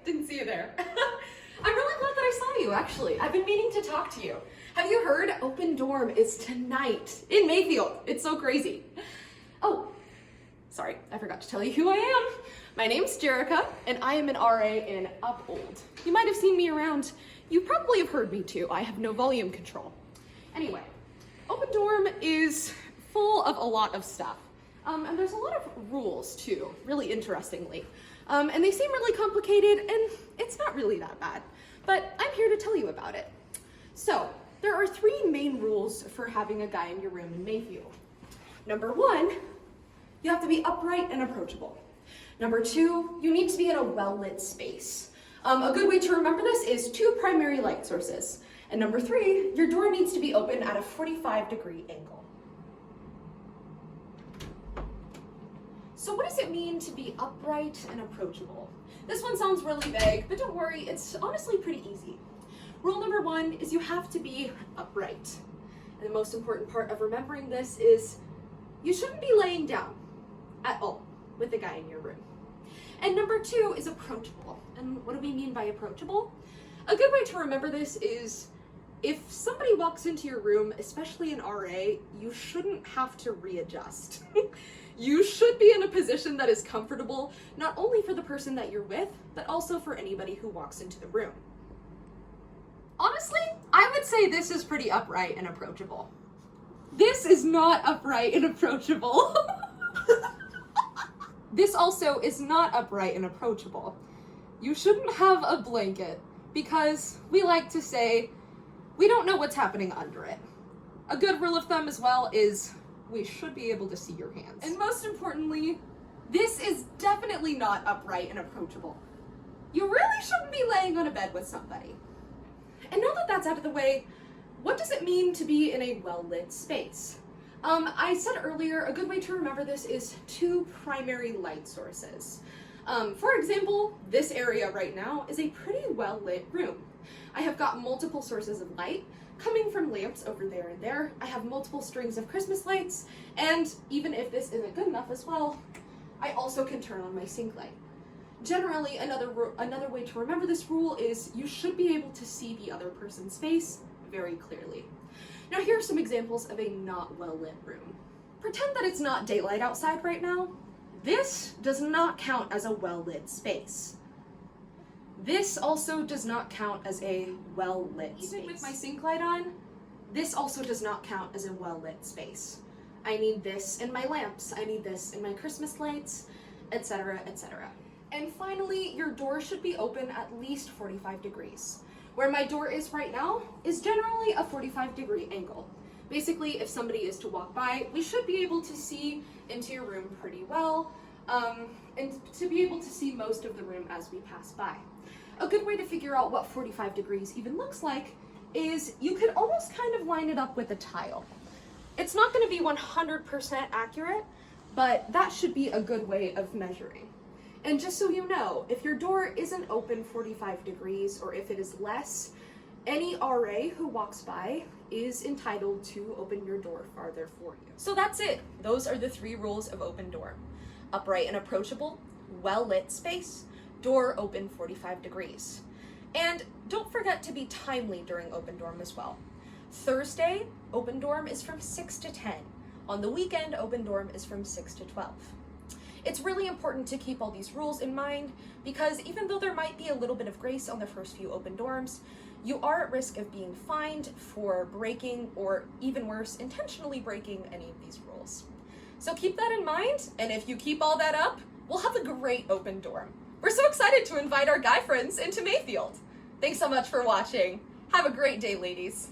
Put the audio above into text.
Didn't see you there. I'm really glad that I saw you, actually. I've been meaning to talk to you. Have you heard? Open Dorm is tonight in Mayfield. It's so crazy. Oh, sorry, I forgot to tell you who I am. My name's Jerica, and I am an RA in Up Old. You might have seen me around. You probably have heard me too. I have no volume control. Anyway, Open Dorm is full of a lot of stuff. And there's a lot of rules too, really interestingly. And they seem really complicated, and it's not really that bad. But I'm here to tell you about it. So, there are 3 main rules for having a guy in your room in Mayfield. Number 1, you have to be upright and approachable. Number 2, you need to be in a well-lit space. A good way to remember this is 2 primary light sources. And number 3, your door needs to be open at a 45-degree angle. So what does it mean to be upright and approachable? This one sounds really vague, but don't worry, it's honestly pretty easy. Rule number 1 is you have to be upright. And the most important part of remembering this is you shouldn't be laying down at all with the guy in your room. And number 2 is approachable. And what do we mean by approachable? A good way to remember this is if somebody walks into your room, especially an RA, you shouldn't have to readjust. You should be in a position that is comfortable, not only for the person that you're with, but also for anybody who walks into the room. Honestly, I would say this is pretty upright and approachable. This is not upright and approachable. This also is not upright and approachable. You shouldn't have a blanket because we like to say we don't know what's happening under it. A good rule of thumb as well is we should be able to see your hands. And most importantly, this is definitely not upright and approachable. You really shouldn't be laying on a bed with somebody. And now that that's out of the way, what does it mean to be in a well-lit space? I said earlier, a good way to remember this is 2 primary light sources. For example, this area right now is a pretty well-lit room. I have got multiple sources of light coming from lamps over there and there. I have multiple strings of Christmas lights, and even if this isn't good enough as well, I also can turn on my sink light. Generally, another way to remember this rule is you should be able to see the other person's face very clearly. Now here are some examples of a not well-lit room. Pretend that it's not daylight outside right now. This does not count as a well-lit space. This also does not count as a well-lit space. Even with my sink light on, this also does not count as a well-lit space. I need this in my lamps, I need this in my Christmas lights, etc., etc. And finally, your door should be open at least 45 degrees. Where my door is right now is generally a 45-degree angle. Basically, if somebody is to walk by, we should be able to see into your room pretty well, and to be able to see most of the room as we pass by. A good way to figure out what 45 degrees even looks like is you could almost kind of line it up with a tile. It's not going to be 100% accurate, but that should be a good way of measuring. And just so you know, if your door isn't open 45 degrees or if it is less, any RA who walks by is entitled to open your door farther for you. So that's it. Those are the 3 rules of Open Dorm. Upright and approachable, well-lit space, door open 45 degrees. And don't forget to be timely during Open Dorm as well. Thursday, Open Dorm is from 6 to 10. On the weekend, Open Dorm is from 6 to 12. It's really important to keep all these rules in mind because even though there might be a little bit of grace on the first few Open Dorms, you are at risk of being fined for breaking, or even worse, intentionally breaking any of these rules. So keep that in mind, and if you keep all that up, we'll have a great Open Dorm. We're so excited to invite our guy friends into Mayfield. Thanks so much for watching. Have a great day, ladies.